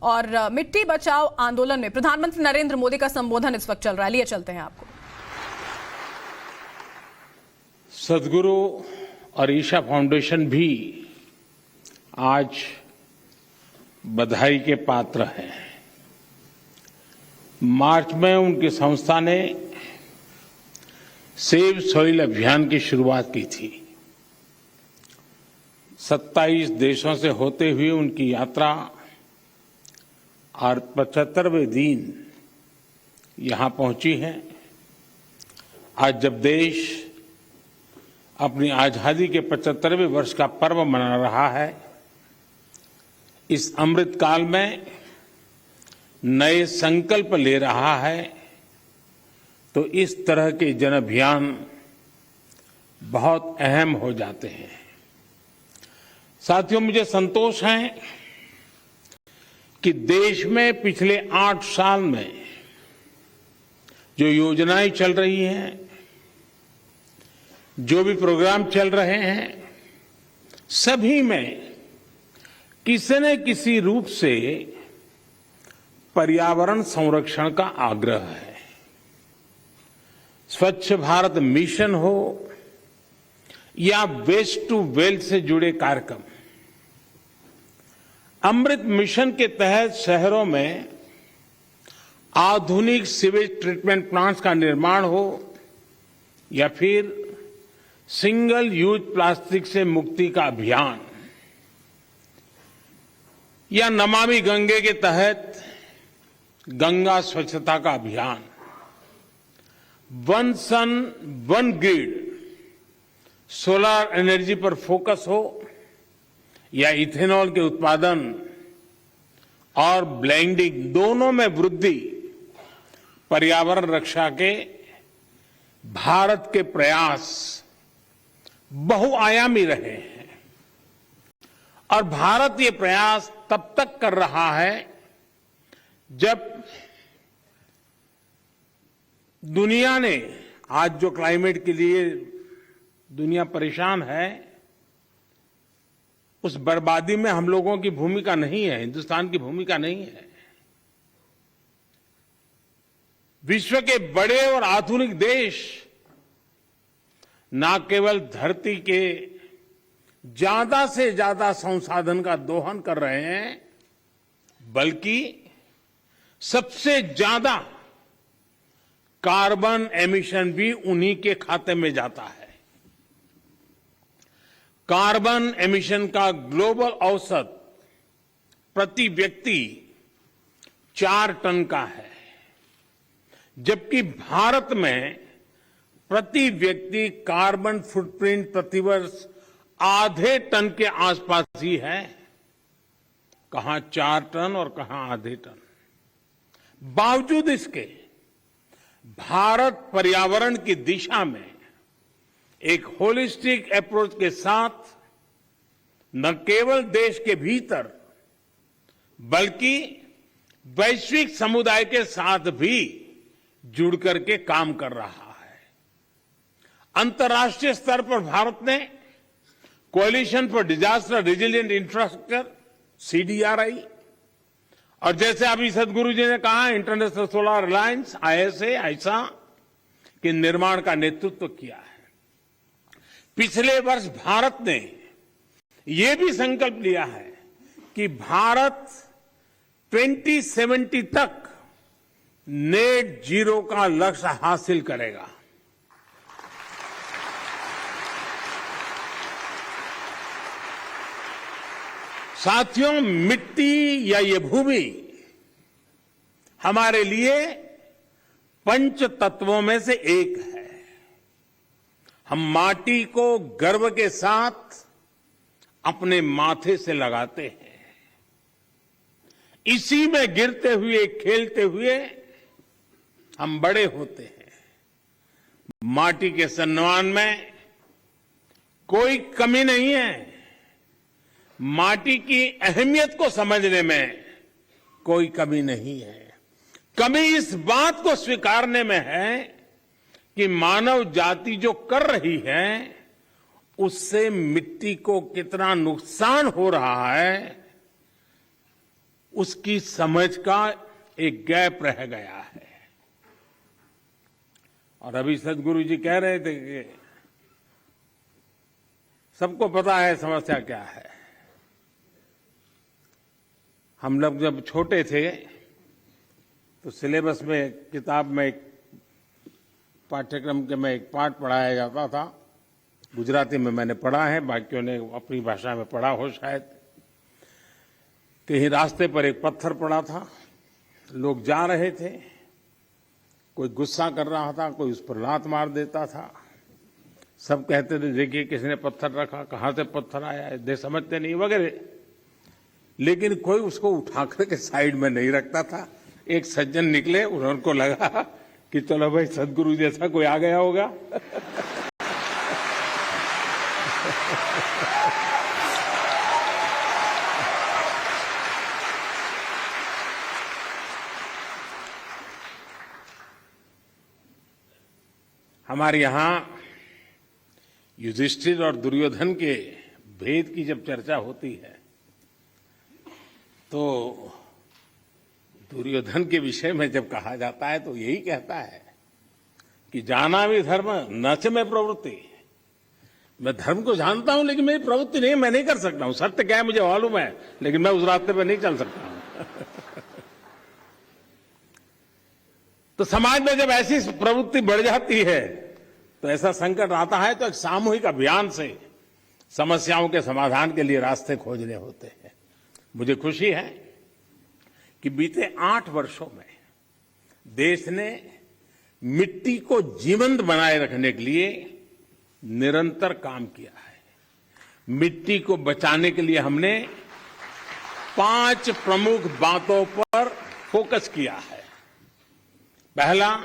और मिट्टी बचाओ आंदोलन में प्रधानमंत्री नरेंद्र मोदी का संबोधन इस वक्त चल रहा है। लिए चलते हैं आपको। सदगुरु और ईशा फाउंडेशन भी आज बधाई के पात्र हैं। मार्च में उनकी संस्था ने सेव सॉइल अभियान की शुरुआत की थी। 27 देशों से होते हुए उनकी यात्रा और 75वें दिन यहां पहुंची है। आज जब देश अपनी आजादी के 75वें वर्ष का पर्व मना रहा है, इस अमृत काल में नए संकल्प ले रहा है, तो इस तरह के जन अभियान बहुत अहम हो जाते हैं। साथियों, मुझे संतोष है कि देश में पिछले 8 साल में जो योजनाएं चल रही हैं, जो भी प्रोग्राम चल रहे हैं, सभी में किसी न किसी रूप से पर्यावरण संरक्षण का आग्रह है। स्वच्छ भारत मिशन हो या वेस्ट टू वेल्थ से जुड़े कार्यक्रम, अमृत मिशन के तहत शहरों में आधुनिक सीवेज ट्रीटमेंट प्लांट्स का निर्माण हो या फिर सिंगल यूज प्लास्टिक से मुक्ति का अभियान, या नमामि गंगे के तहत गंगा स्वच्छता का अभियान, one sun one grid solar energy पर फोकस हो या इथेनॉल के उत्पादन और ब्लेंडिंग, दोनों में वृद्धि, पर्यावरण रक्षा के भारत के प्रयास बहुआयामी रहे हैं। और भारत ये प्रयास तब तक कर रहा है जब दुनिया ने, आज जो क्लाइमेट के लिए दुनिया परेशान है, उस बर्बादी में हम लोगों की भूमिका नहीं है, हिंदुस्तान की भूमिका नहीं है। विश्व के बड़े और आधुनिक देश न केवल धरती के ज्यादा से ज्यादा संसाधन का दोहन कर रहे हैं, बल्कि सबसे ज्यादा कार्बन एमिशन भी उन्हीं के खाते में जाता है। कार्बन एमिशन का ग्लोबल औसत प्रति व्यक्ति 4 टन का है, जबकि भारत में प्रति व्यक्ति कार्बन फुटप्रिंट प्रतिवर्ष आधे टन के आसपास ही है। कहां 4 टन और कहां आधे टन। बावजूद इसके भारत पर्यावरण की दिशा में एक होलिस्टिक अप्रोच के साथ न केवल देश के भीतर बल्कि वैश्विक समुदाय के साथ भी जुड़ करके काम कर रहा है। अंतर्राष्ट्रीय स्तर पर भारत ने coalition for disaster resilient infrastructure CDRI, और जैसे अभी सदगुरु जी ने कहा, इंटरनेशनल सोलर अलायंस ISA के निर्माण का नेतृत्व किया है। पिछले वर्ष भारत ने यह भी संकल्प लिया है कि भारत 2070 तक नेट जीरो का लक्ष्य हासिल करेगा। साथियों, मिट्टी या ये भूमि हमारे लिए पंच तत्वों में से एक है। हम माटी को गर्व के साथ अपने माथे से लगाते हैं। इसी में गिरते हुए, खेलते हुए हम बड़े होते हैं। माटी के सम्मान में कोई कमी नहीं है। माटी की अहमियत को समझने में कोई कमी नहीं है। कमी इस बात को स्वीकारने में है कि मानव जाति जो कर रही है उससे मिट्टी को कितना नुकसान हो रहा है, उसकी समझ का एक गैप रह गया है। और अभी सदगुरु जी कह रहे थे कि सबको पता है समस्या क्या है। हम लोग जब छोटे थे तो सिलेबस में, किताब में, एक पाठ्यक्रम के में एक पाठ पढ़ाया जाता था। गुजराती में मैंने पढ़ा है, बाकियों ने अपनी भाषा में पढ़ा हो शायद। कहीं रास्ते पर एक पत्थर पड़ा था, लोग जा रहे थे, कोई गुस्सा कर रहा था, कोई उस पर लात मार देता था। सब कहते थे देखिए किसने पत्थर रखा, कहां से पत्थर आया है, दे समझते नहीं वगैरह। लेकिन कोई उसको उठा करके साइड में नहीं रखता था। एक सज्जन निकले, उनको लगा कि चलो भाई सदगुरु जैसा कोई आ गया होगा। हमारे यहां युधिष्ठिर और दुर्योधन के भेद की जब चर्चा होती है तो दुर्योधन के विषय में जब कहा जाता है तो यही कहता है कि जाना भी धर्म न च में प्रवृत्ति। मैं धर्म को जानता हूं लेकिन मेरी प्रवृत्ति नहीं, मैं नहीं कर सकता हूं। सत्य क्या है मुझे मालूम है, लेकिन मैं उस रास्ते पर नहीं चल सकता हूं। तो समाज में जब ऐसी प्रवृत्ति बढ़ जाती है तो ऐसा संकट आता है तो एक सामूहिक अभियान से समस्याओं के समाधान के लिए रास्ते खोजने होते हैं। मुझे खुशी है कि बीते 8 वर्षों में देश ने मिट्टी को जीवंत बनाए रखने के लिए निरंतर काम किया है। मिट्टी को बचाने के लिए हमने 5 प्रमुख बातों पर फोकस किया है। पहला,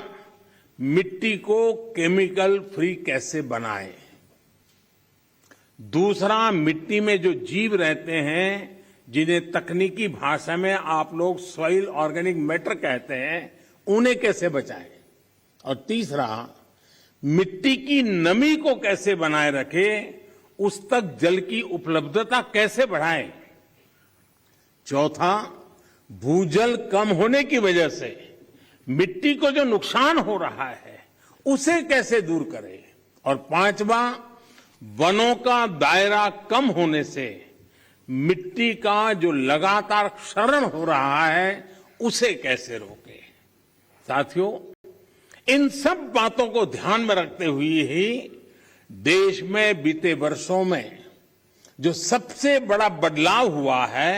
मिट्टी को केमिकल फ्री कैसे बनाएं। दूसरा, मिट्टी में जो जीव रहते हैं जिन्हें तकनीकी भाषा में आप लोग सॉइल ऑर्गेनिक मैटर कहते हैं, उन्हें कैसे बचाएं। और तीसरा, मिट्टी की नमी को कैसे बनाए रखें, उस तक जल की उपलब्धता कैसे बढ़ाएं। चौथा, भूजल कम होने की वजह से मिट्टी को जो नुकसान हो रहा है उसे कैसे दूर करें। और पांचवा, वनों का दायरा कम होने से मिट्टी का जो लगातार क्षरण हो रहा है उसे कैसे रोकें। साथियों, इन सब बातों को ध्यान में रखते हुए ही देश में बीते वर्षों में जो सबसे बड़ा बदलाव हुआ है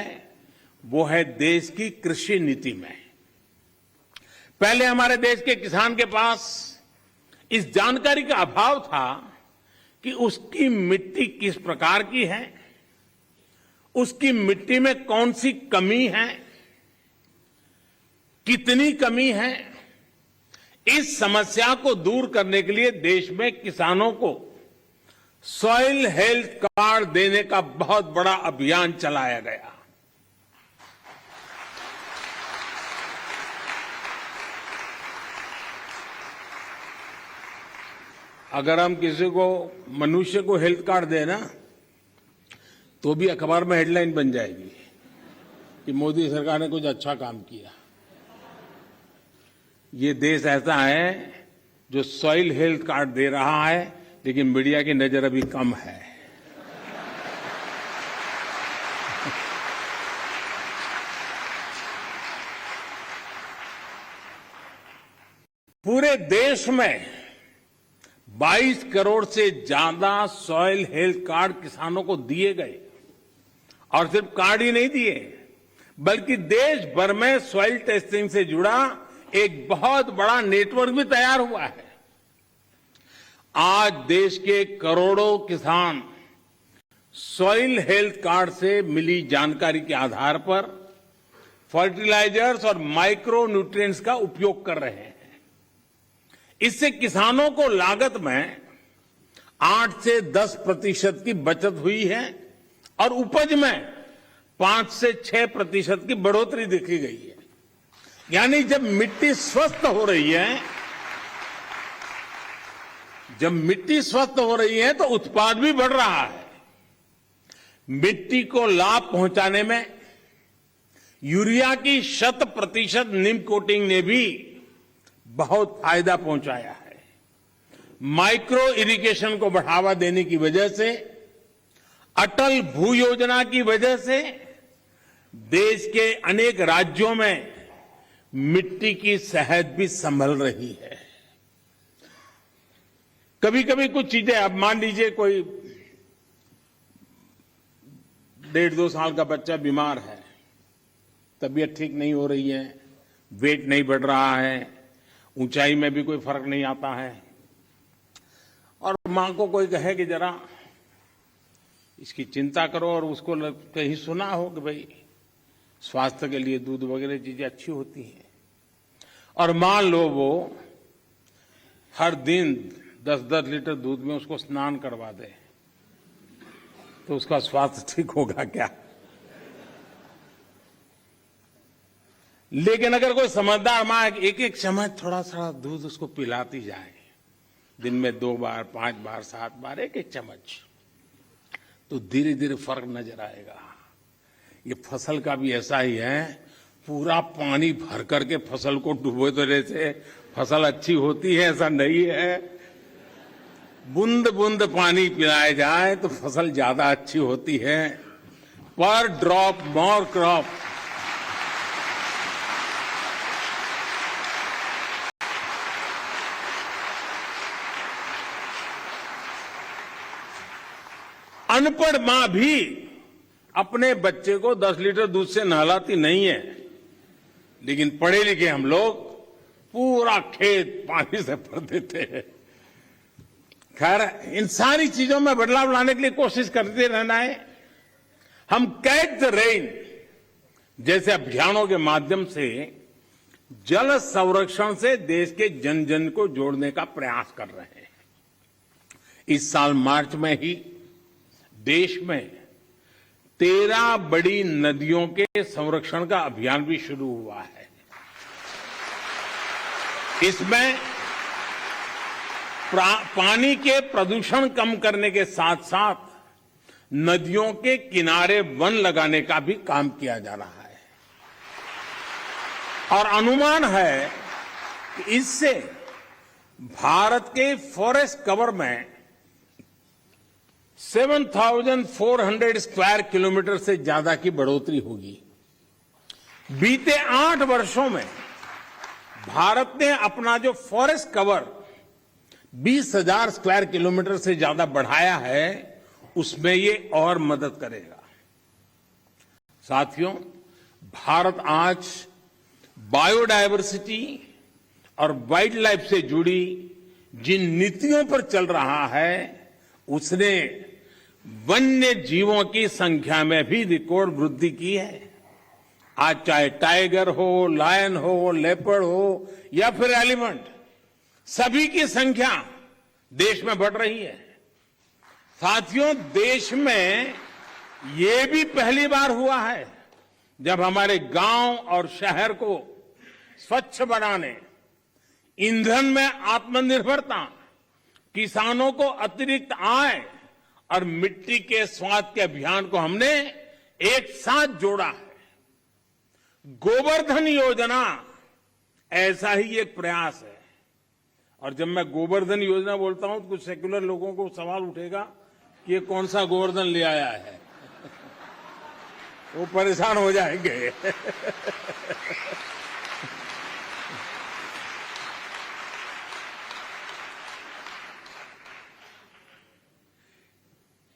वो है देश की कृषि नीति में। पहले हमारे देश के किसान के पास इस जानकारी का अभाव था कि उसकी मिट्टी किस प्रकार की है, उसकी मिट्टी में कौन सी कमी है, कितनी कमी है। इस समस्या को दूर करने के लिए देश में किसानों को सॉइल हेल्थ कार्ड देने का बहुत बड़ा अभियान चलाया गया। अगर हम किसी को, मनुष्य को हेल्थ कार्ड दें ना, तो भी अखबार में हेडलाइन बन जाएगी कि मोदी सरकार ने कुछ अच्छा काम किया। ये देश ऐसा है जो सॉइल हेल्थ कार्ड दे रहा है, लेकिन मीडिया की नजर अभी कम है। पूरे देश में 22 करोड़ से ज्यादा सॉइल हेल्थ कार्ड किसानों को दिए गए। और सिर्फ कार्ड ही नहीं दिए, बल्कि देश भर में सॉइल टेस्टिंग से जुड़ा एक बहुत बड़ा नेटवर्क भी तैयार हुआ है। आज देश के करोड़ों किसान सॉइल हेल्थ कार्ड से मिली जानकारी के आधार पर फर्टिलाइजर्स और माइक्रो न्यूट्रिएंट्स का उपयोग कर रहे हैं। इससे किसानों को लागत में 8 से 10% की बचत हुई है और उपज में 5 से 6% की बढ़ोतरी देखी गई है। यानी जब मिट्टी स्वस्थ हो रही है, तो उत्पाद भी बढ़ रहा है। मिट्टी को लाभ पहुंचाने में यूरिया की 100% नीम कोटिंग ने भी बहुत फायदा पहुंचाया है। माइक्रो इरिगेशन को बढ़ावा देने की वजह से, अटल भू योजना की वजह से देश के अनेक राज्यों में मिट्टी की सेहत भी संभल रही है। कभी कभी कुछ चीजें, अब मान लीजिए कोई 1.5-2 साल का बच्चा बीमार है, तबीयत ठीक नहीं हो रही है, वेट नहीं बढ़ रहा है, ऊंचाई में भी कोई फर्क नहीं आता है, और मां को कोई कहे कि जरा इसकी चिंता करो, और उसको कहीं सुना हो कि भाई स्वास्थ्य के लिए दूध वगैरह चीजें अच्छी होती हैं, और मान लो वो हर दिन 10-10 लीटर दूध में उसको स्नान करवा दे, तो उसका स्वास्थ्य ठीक होगा क्या? लेकिन अगर कोई समझदार मां एक एक चम्मच थोड़ा सा दूध उसको पिलाती जाए, दिन में 2 बार, 5 बार, 7 बार, एक चम्मच, तो धीरे धीरे फर्क नजर आएगा। ये फसल का भी ऐसा ही है, पूरा पानी भर करके फसल को डुबो देने से फसल अच्छी होती है ऐसा नहीं है। बूंद बूंद पानी पिलाया जाए तो फसल ज्यादा अच्छी होती है। पर ड्रॉप मोर क्रॉप। अनपढ़ मां भी अपने बच्चे को 10 लीटर दूध से नहलाती नहीं है, लेकिन पढ़े लिखे हम लोग पूरा खेत पानी से भर देते हैं। खैर, इन सारी चीजों में बदलाव लाने के लिए कोशिश करते रहना है। हम कैच द रेन जैसे अभियानों के माध्यम से जल संरक्षण से देश के जन जन को जोड़ने का प्रयास कर रहे हैं। इस साल मार्च में ही देश में 13 बड़ी नदियों के संरक्षण का अभियान भी शुरू हुआ है। इसमें पानी के प्रदूषण कम करने के साथ साथ नदियों के किनारे वन लगाने का भी काम किया जा रहा है, और अनुमान है कि इससे भारत के फॉरेस्ट कवर में 7,400 स्क्वायर किलोमीटर से ज्यादा की बढ़ोतरी होगी। बीते 8 वर्षों में भारत ने अपना जो फॉरेस्ट कवर 20,000 स्क्वायर किलोमीटर से ज्यादा बढ़ाया है, उसमें ये और मदद करेगा। साथियों, भारत आज बायोडायवर्सिटी और वाइल्ड लाइफ से जुड़ी जिन नीतियों पर चल रहा है, उसने वन्य जीवों की संख्या में भी रिकॉर्ड वृद्धि की है। आज चाहे टाइगर हो, लायन हो, लेपर्ड हो या फिर एलिफेंट, सभी की संख्या देश में बढ़ रही है। साथियों, देश में ये भी पहली बार हुआ है जब हमारे गांव और शहर को स्वच्छ बनाने, ईंधन में आत्मनिर्भरता, किसानों को अतिरिक्त आय और मिट्टी के स्वाद के अभियान को हमने एक साथ जोड़ा है। गोवर्धन योजना ऐसा ही एक प्रयास है। और जब मैं गोवर्धन योजना बोलता हूं तो कुछ सेक्युलर लोगों को सवाल उठेगा कि ये कौन सा गोवर्धन ले आया है। वो परेशान हो जाएंगे।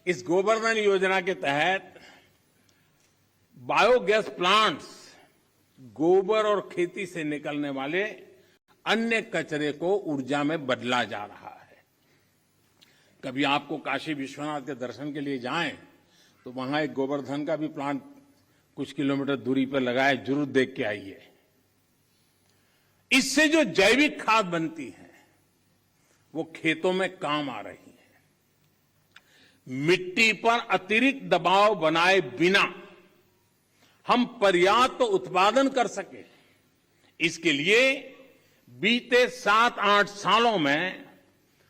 इस गोवर्धन योजना के तहत बायोगैस प्लांट्स गोबर और खेती से निकलने वाले अन्य कचरे को ऊर्जा में बदला जा रहा है। कभी आपको काशी विश्वनाथ के दर्शन के लिए जाएं तो वहां एक गोवर्धन का भी प्लांट कुछ किलोमीटर दूरी पर लगा है, जरूर देख के आइए। इससे जो जैविक खाद बनती है वो खेतों में काम आ रही है। मिट्टी पर अतिरिक्त दबाव बनाए बिना हम पर्याप्त उत्पादन कर सके, इसके लिए बीते 7-8 सालों में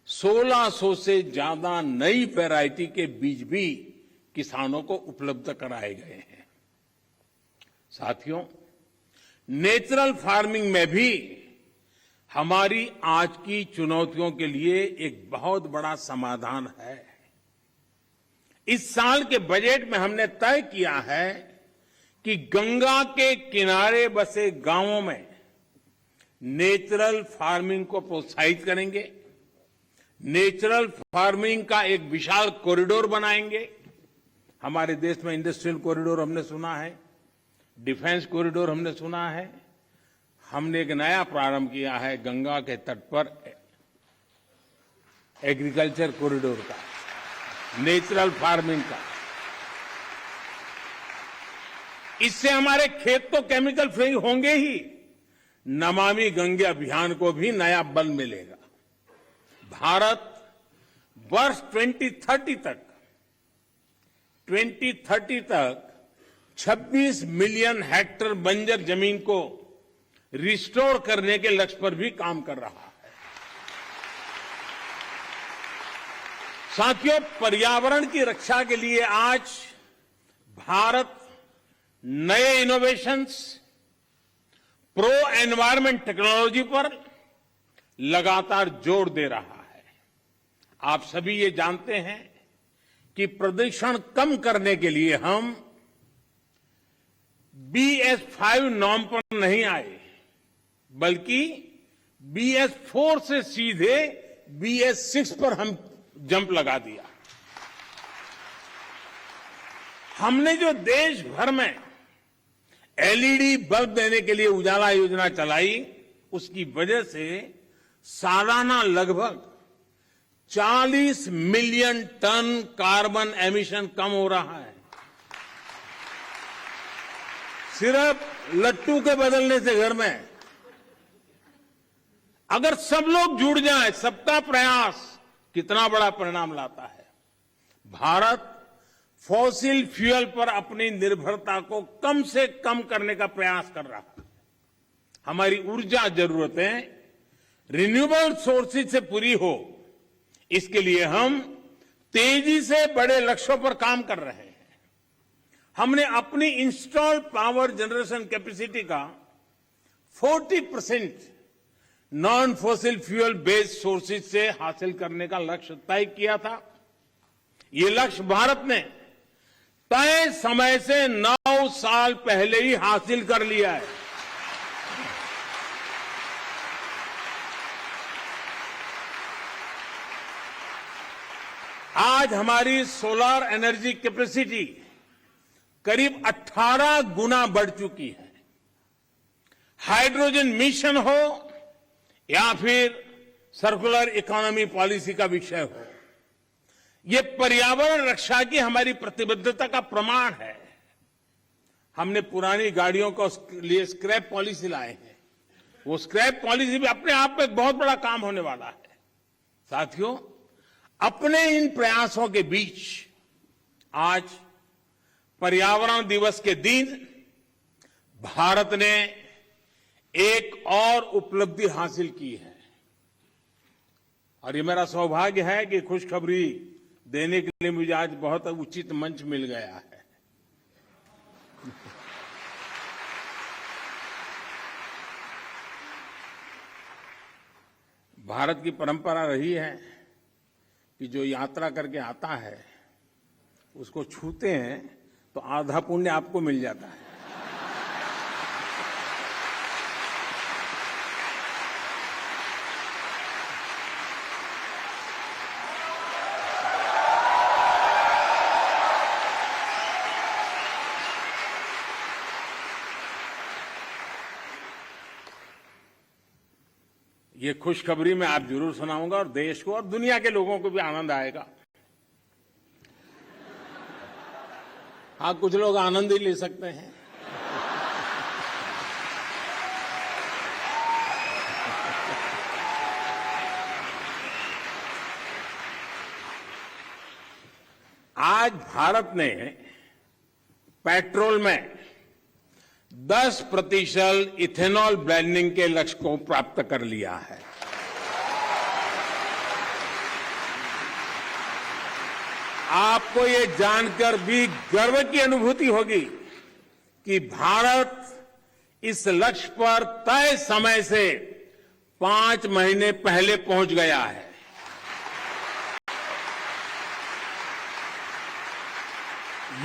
1600 से ज्यादा नई वैरायटी के बीज भी किसानों को उपलब्ध कराए गए हैं। साथियों, नेचुरल फार्मिंग में भी हमारी आज की चुनौतियों के लिए एक बहुत बड़ा समाधान है। इस साल के बजट में हमने तय किया है कि गंगा के किनारे बसे गांवों में नेचुरल फार्मिंग को प्रोत्साहित करेंगे, नेचुरल फार्मिंग का एक विशाल कॉरिडोर बनाएंगे। हमारे देश में इंडस्ट्रियल कॉरिडोर हमने सुना है, डिफेंस कॉरिडोर हमने सुना है। हमने एक नया प्रारंभ किया है गंगा के तट पर एग्रीकल्चर कॉरिडोर का, नेचुरल फार्मिंग का। इससे हमारे खेत तो केमिकल फ्री होंगे ही, नमामि गंगे अभियान को भी नया बल मिलेगा। भारत वर्ष 2030 तक 26 मिलियन हेक्टेयर बंजर जमीन को रिस्टोर करने के लक्ष्य पर भी काम कर रहा है। साथियों, पर्यावरण की रक्षा के लिए आज भारत नए इनोवेशंस, प्रो एनवायरमेंट टेक्नोलॉजी पर लगातार जोर दे रहा है। आप सभी ये जानते हैं कि प्रदूषण कम करने के लिए हम BS5 नॉर्म पर नहीं आए, बल्कि BS4 से सीधे BS6 पर हम जंप लगा दिया। हमने जो देश भर में LED बल्ब देने के लिए उजाला योजना चलाई, उसकी वजह से सालाना लगभग 40 मिलियन टन कार्बन एमिशन कम हो रहा है। सिर्फ लट्टू के बदलने से घर में अगर सब लोग जुड़ जाएं, सबका प्रयास कितना बड़ा परिणाम लाता है। भारत फॉसिल फ्यूल पर अपनी निर्भरता को कम से कम करने का प्रयास कर रहा है। हमारी ऊर्जा जरूरतें रिन्यूएबल सोर्सेज से पूरी हो, इसके लिए हम तेजी से बड़े लक्ष्यों पर काम कर रहे हैं। हमने अपनी इंस्टॉल्ड पावर जनरेशन कैपेसिटी का 40% non fossil fuel based sources से हासिल करने का लक्ष्य तय किया था। ये लक्ष्य भारत ने तय समय से 9 साल पहले ही हासिल कर लिया है। आज हमारी सोलर एनर्जी कैपेसिटी करीब 18 गुना बढ़ चुकी है। हाइड्रोजन मिशन हो या फिर सर्कुलर इकोनॉमी पॉलिसी का विषय हो, ये पर्यावरण रक्षा की हमारी प्रतिबद्धता का प्रमाण है। हमने पुरानी गाड़ियों को लिए स्क्रैप पॉलिसी लाए हैं। वो स्क्रैप पॉलिसी भी अपने आप में एक बहुत बड़ा काम होने वाला है। साथियों, अपने इन प्रयासों के बीच आज पर्यावरण दिवस के दिन भारत ने एक और उपलब्धि हासिल की है, और ये मेरा सौभाग्य है कि खुशखबरी देने के लिए मुझे आज बहुत उचित मंच मिल गया है। भारत की परंपरा रही है कि जो यात्रा करके आता है उसको छूते हैं तो आधा पुण्य आपको मिल जाता है। ये खुशखबरी मैं आप जरूर सुनाऊंगा और देश को और दुनिया के लोगों को भी आनंद आएगा। हाँ, कुछ लोग आनंद ही ले सकते हैं। आज भारत ने पेट्रोल में 10% इथेनॉल ब्लेंडिंग के लक्ष्य को प्राप्त कर लिया है। आपको ये जानकर भी गर्व की अनुभूति होगी कि भारत इस लक्ष्य पर तय समय से 5 महीने पहले पहुंच गया है।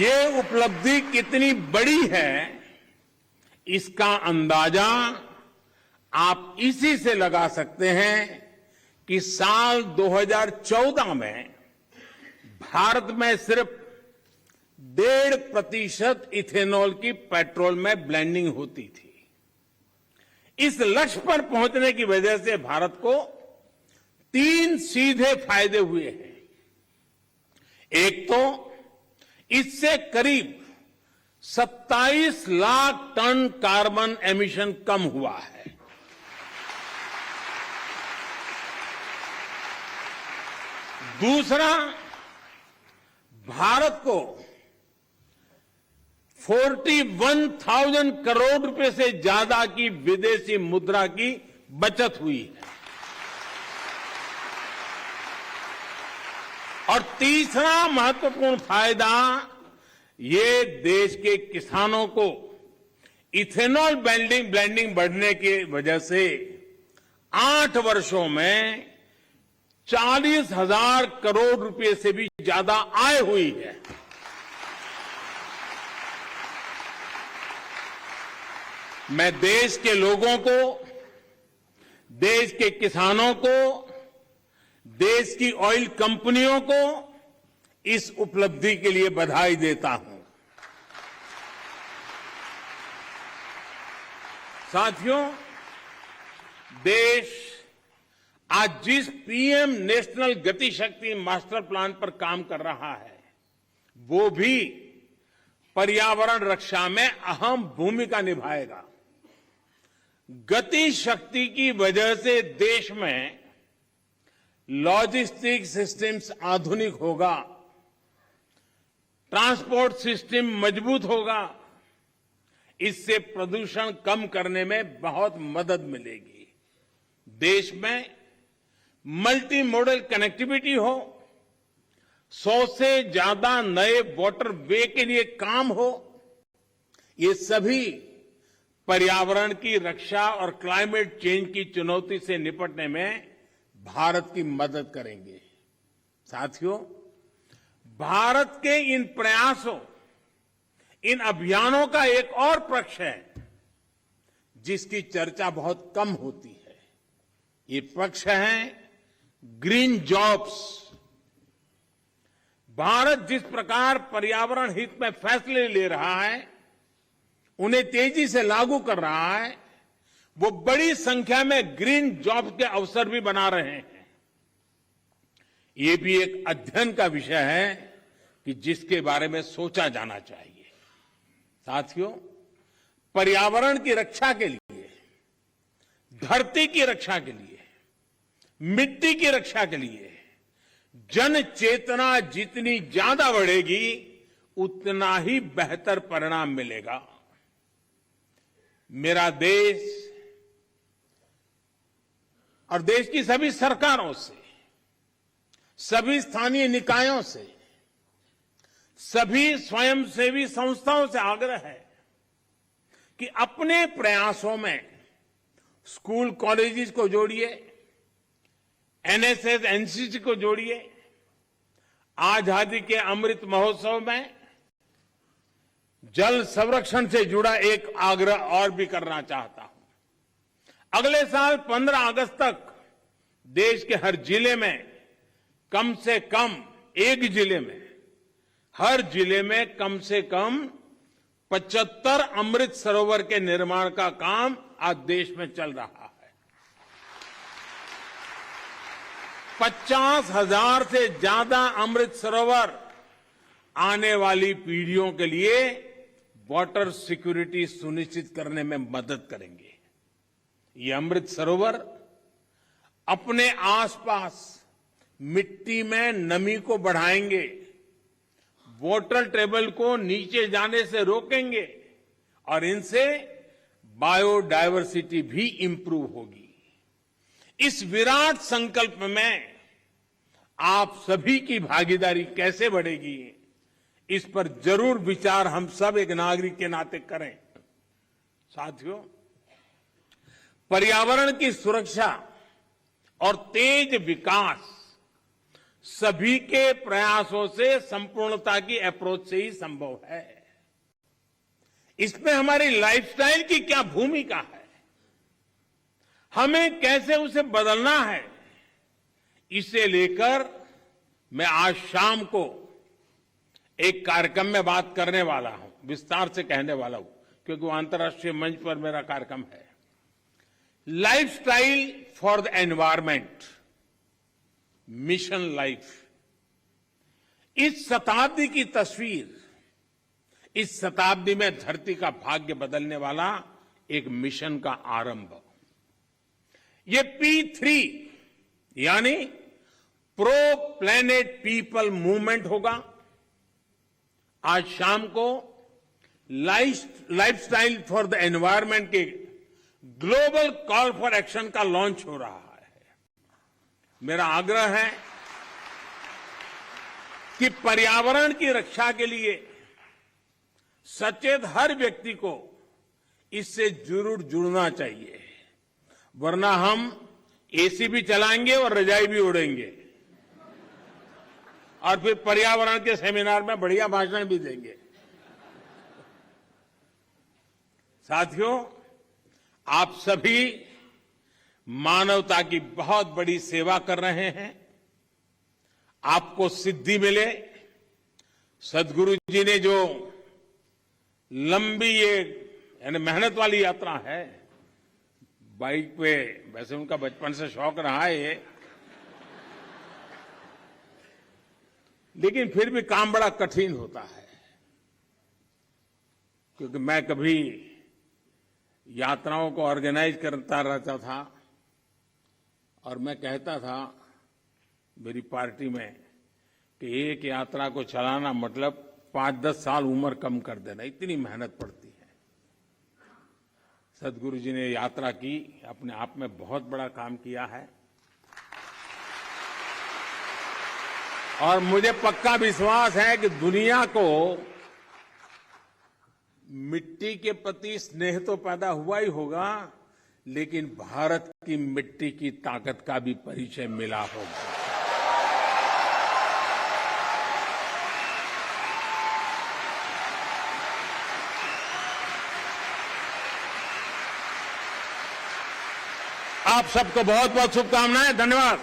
ये उपलब्धि कितनी बड़ी है, इसका अंदाजा आप इसी से लगा सकते हैं कि साल 2014 में भारत में सिर्फ 1.5% इथेनॉल की पेट्रोल में ब्लेंडिंग होती थी। इस लक्ष्य पर पहुंचने की वजह से भारत को 3 सीधे फायदे हुए हैं। एक तो इससे करीब 27 लाख टन कार्बन एमिशन कम हुआ है। दूसरा, भारत को 41,000 करोड़ रुपए से ज्यादा की विदेशी मुद्रा की बचत हुई है। और तीसरा महत्वपूर्ण फायदा, ये देश के किसानों को इथेनॉल ब्लेंडिंग बढ़ने की वजह से 8 वर्षों में 40,000 करोड़ रुपए से भी ज्यादा आय हुई है। मैं देश के लोगों को, देश के किसानों को, देश की ऑयल कंपनियों को इस उपलब्धि के लिए बधाई देता हूं। साथियों, देश आज जिस पीएम नेशनल गति शक्ति मास्टर प्लान पर काम कर रहा है, वो भी पर्यावरण रक्षा में अहम भूमिका निभाएगा। गति शक्ति की वजह से देश में लॉजिस्टिक सिस्टम्स आधुनिक होगा, ट्रांसपोर्ट सिस्टम मजबूत होगा। इससे प्रदूषण कम करने में बहुत मदद मिलेगी। देश में मल्टी मॉडल कनेक्टिविटी हो, 100 से ज्यादा नए वाटर वे के लिए काम हो, ये सभी पर्यावरण की रक्षा और क्लाइमेट चेंज की चुनौती से निपटने में भारत की मदद करेंगे। साथियों, भारत के इन प्रयासों, इन अभियानों का एक और पक्ष है जिसकी चर्चा बहुत कम होती है। ये पक्ष है ग्रीन जॉब्स। भारत जिस प्रकार पर्यावरण हित में फैसले ले रहा है, उन्हें तेजी से लागू कर रहा है, वो बड़ी संख्या में ग्रीन जॉब के अवसर भी बना रहे हैं। ये भी एक अध्ययन का विषय है कि जिसके बारे में सोचा जाना चाहिए। साथियों, पर्यावरण की रक्षा के लिए, धरती की रक्षा के लिए, मिट्टी की रक्षा के लिए जन चेतना जितनी ज्यादा बढ़ेगी, उतना ही बेहतर परिणाम मिलेगा। मेरा देश और देश की सभी सरकारों से, सभी स्थानीय निकायों से, सभी स्वयंसेवी संस्थाओं से आग्रह है कि अपने प्रयासों में स्कूल कॉलेजेस को जोड़िए, एनएसएस एनसीसी को जोड़िए। आजादी के अमृत महोत्सव में जल संरक्षण से जुड़ा एक आग्रह और भी करना चाहता हूं। अगले साल 15 अगस्त तक देश के हर जिले में कम से कम एक जिले में, हर जिले में कम से कम 75 अमृत सरोवर के निर्माण का काम आज देश में चल रहा है। 50,000 से ज्यादा अमृत सरोवर आने वाली पीढ़ियों के लिए वाटर सिक्योरिटी सुनिश्चित करने में मदद करेंगे। ये अमृत सरोवर अपने आसपास मिट्टी में नमी को बढ़ाएंगे, वाटर टेबल को नीचे जाने से रोकेंगे और इनसे बायोडायवर्सिटी भी इंप्रूव होगी। इस विराट संकल्प में आप सभी की भागीदारी कैसे बढ़ेगी, इस पर जरूर विचार हम सब एक नागरिक के नाते करें। साथियों, पर्यावरण की सुरक्षा और तेज विकास सभी के प्रयासों से संपूर्णता की अप्रोच से ही संभव है। इसमें हमारी लाइफस्टाइल की क्या भूमिका है, हमें कैसे उसे बदलना है, इसे लेकर मैं आज शाम को एक कार्यक्रम में बात करने वाला हूं, विस्तार से कहने वाला हूं, क्योंकि वो अंतर्राष्ट्रीय मंच पर मेरा कार्यक्रम है। Lifestyle for the environment, mission life. इस शताब्दी की तस्वीर, इस शताब्दी में धरती का भाग्य बदलने वाला एक मिशन का आरंभ। ये P3 यानी प्रो प्लेनेट पीपल मूवमेंट होगा। आज शाम को लाइफस्टाइल फॉर द एनवायरमेंट के ग्लोबल कॉल फॉर एक्शन का लॉन्च हो रहा है। मेरा आग्रह है कि पर्यावरण की रक्षा के लिए सचेत हर व्यक्ति को इससे जरूर जुड़ना चाहिए, वरना हम एसी भी चलाएंगे और रजाई भी ओढ़ेंगे और फिर पर्यावरण के सेमिनार में बढ़िया भाषण भी देंगे। साथियों, आप सभी मानवता की बहुत बड़ी सेवा कर रहे हैं। आपको सिद्धि मिले। सदगुरु जी ने जो लंबी ये यानी मेहनत वाली यात्रा है, बाइक पे, वैसे उनका बचपन से शौक रहा है ये, लेकिन फिर भी काम बड़ा कठिन होता है, क्योंकि मैं कभी यात्राओं को ऑर्गेनाइज करता रहता था और मैं कहता था मेरी पार्टी में कि एक यात्रा को चलाना मतलब 5-10 साल उम्र कम कर देना, इतनी मेहनत पड़ती है। सदगुरु जी ने यात्रा की, अपने आप में बहुत बड़ा काम किया है और मुझे पक्का विश्वास है कि दुनिया को मिट्टी के प्रति स्नेह तो पैदा हुआ ही होगा, लेकिन भारत की मिट्टी की ताकत का भी परिचय मिला होगा। आप सबको बहुत बहुत शुभकामनाएं। धन्यवाद।